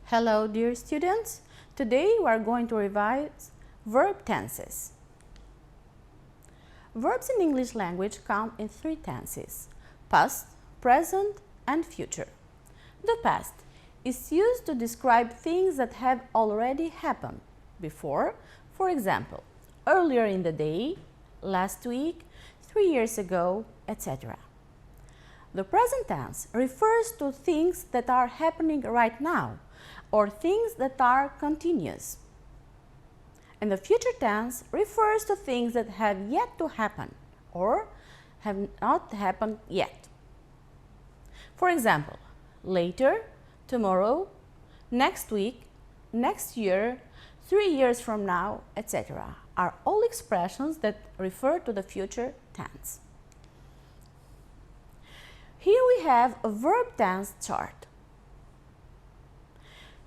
Hello, dear students. Today we are going to revise verb tenses. Verbs in English language come in three tenses: past, present, and future. The past is used to describe things that have already happened before, for example, earlier in the day, last week, 3 years ago, etc. The present tense refers to things that are happening right now, or things that are continuous. And the future tense refers to things that have yet to happen or have not happened yet. For example, later, tomorrow, next week, next year, 3 years from now, etc. are all expressions that refer to the future tense. Here we have a verb tense chart.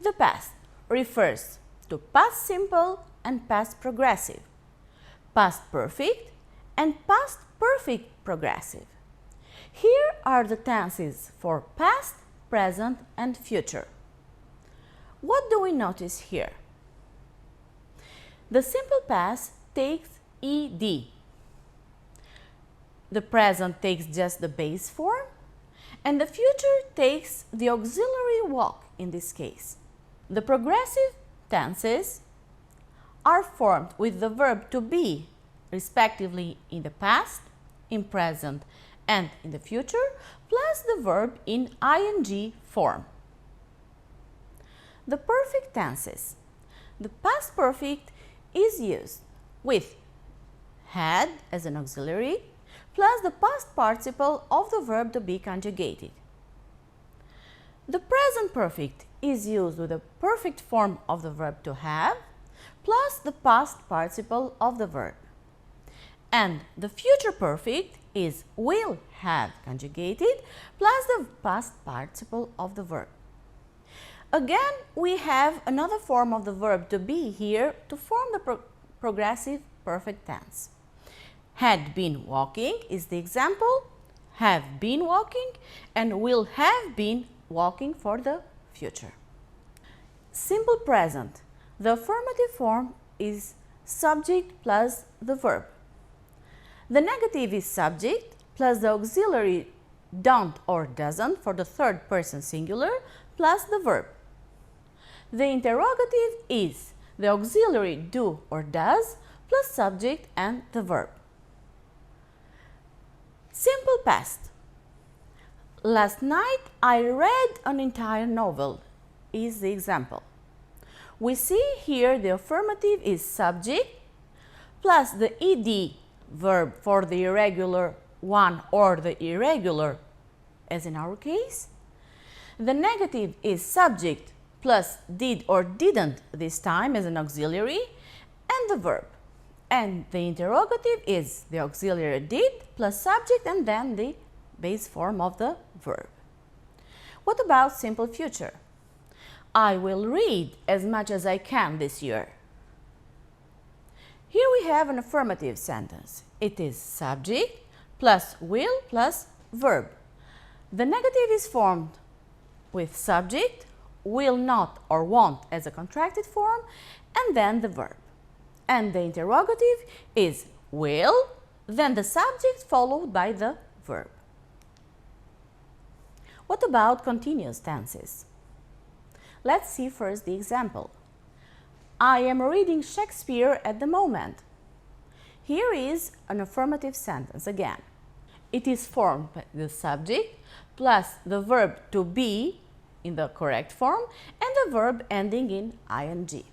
The past refers to past simple and past progressive, past perfect and past perfect progressive. Here are the tenses for past, present and future. What do we notice here? The simple past takes ed. The present takes just the base form, and the future takes the auxiliary walk in this case. The progressive tenses are formed with the verb to be, respectively in the past, in present, and in the future, plus the verb in ing form. The perfect tenses. The past perfect is used with had as an auxiliary, plus the past participle of the verb to be conjugated. The present perfect is used with the perfect form of the verb to have, plus the past participle of the verb. And the future perfect is will have conjugated, plus the past participle of the verb. Again, we have another form of the verb to be here to form the progressive perfect tense. Had been walking is the example, have been walking, and will have been walking for the future. Simple present. The affirmative form is subject plus the verb. The negative is subject plus the auxiliary don't or doesn't for the third person singular plus the verb. The interrogative is the auxiliary do or does plus subject and the verb. Simple past. Last night I read an entire novel is the example. We see here the affirmative is subject plus the ed verb for the irregular one or the irregular as in our case. The negative is subject plus did or didn't this time as an auxiliary and the verb. And the interrogative is the auxiliary did plus subject and then the base form of the verb. What about simple future? I will read as much as I can this year. Here we have an affirmative sentence. It is subject plus will plus verb. The negative is formed with subject, will not or won't as a contracted form, and then the verb. And the interrogative is will, then the subject followed by the verb. What about continuous tenses? Let's see first the example. I am reading Shakespeare at the moment. Here is an affirmative sentence again. It is formed by the subject plus the verb to be in the correct form and the verb ending in ing.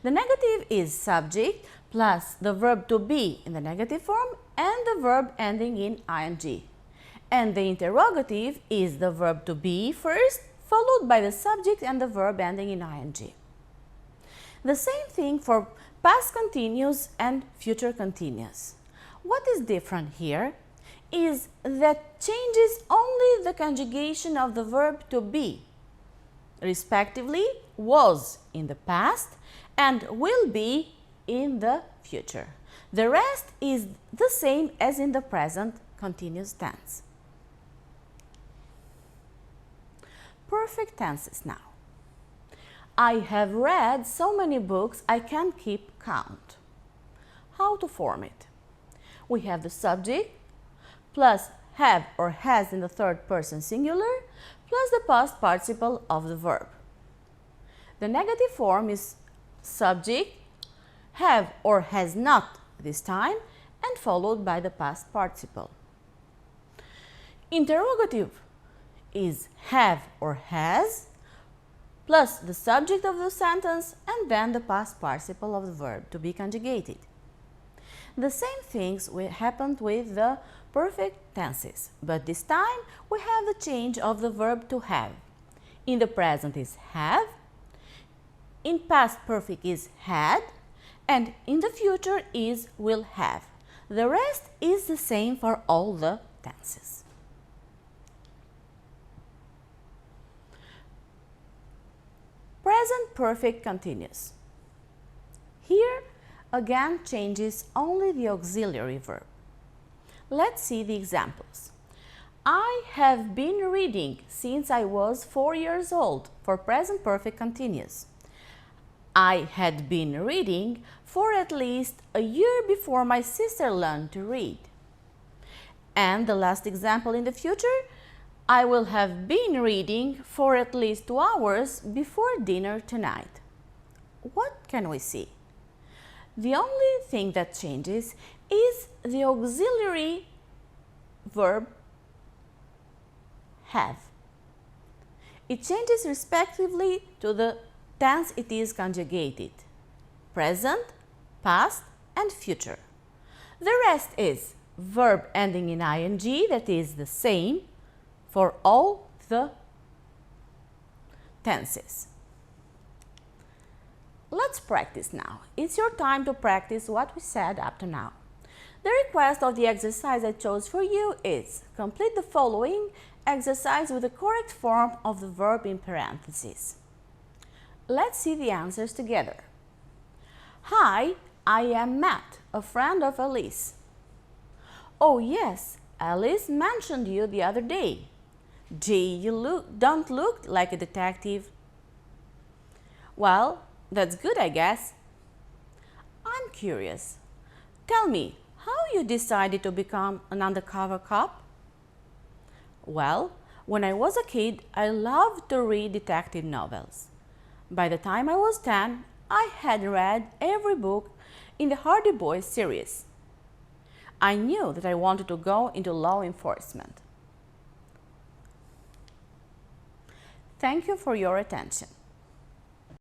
The negative is subject plus the verb to be in the negative form and the verb ending in ing. And the interrogative is the verb to be first, followed by the subject and the verb ending in ing. The same thing for past continuous and future continuous. What is different here is that changes only the conjugation of the verb to be, respectively was in the past and will be in the future. The rest is the same as in the present continuous tense. Perfect tenses now. I have read so many books I can't keep count. How to form it? We have the subject plus have or has in the third person singular plus the past participle of the verb. The negative form is subject, have or has not this time, and followed by the past participle. Interrogative is have or has plus the subject of the sentence and then the past participle of the verb to be conjugated. The same things happened with the perfect tenses, but this time we have the change of the verb to have. In the present is have, in past perfect is had, and in the future is will have. The rest is the same for all the tenses. Present perfect continuous. Here again changes only the auxiliary verb. Let's see the examples. I have been reading since I was 4 years old for present perfect continuous. I had been reading for at least a year before my sister learned to read. And the last example in the future, I will have been reading for at least 2 hours before dinner tonight. What can we see? The only thing that changes is the auxiliary verb have. It changes respectively to the tense it is conjugated: present, past, and future. The rest is verb ending in ing, that is the same for all the tenses. Let's practice now. It's your time to practice what we said up to now. The request of the exercise I chose for you is complete the following exercise with the correct form of the verb in parentheses. Let's see the answers together. Hi, I am Matt, a friend of Alice. Oh yes, Alice mentioned you the other day. Gee, you don't look like a detective. Well, that's good, I guess. I'm curious. Tell me, how you decided to become an undercover cop? Well, when I was a kid, I loved to read detective novels. By the time I was 10, I had read every book in the Hardy Boys series. I knew that I wanted to go into law enforcement. Thank you for your attention.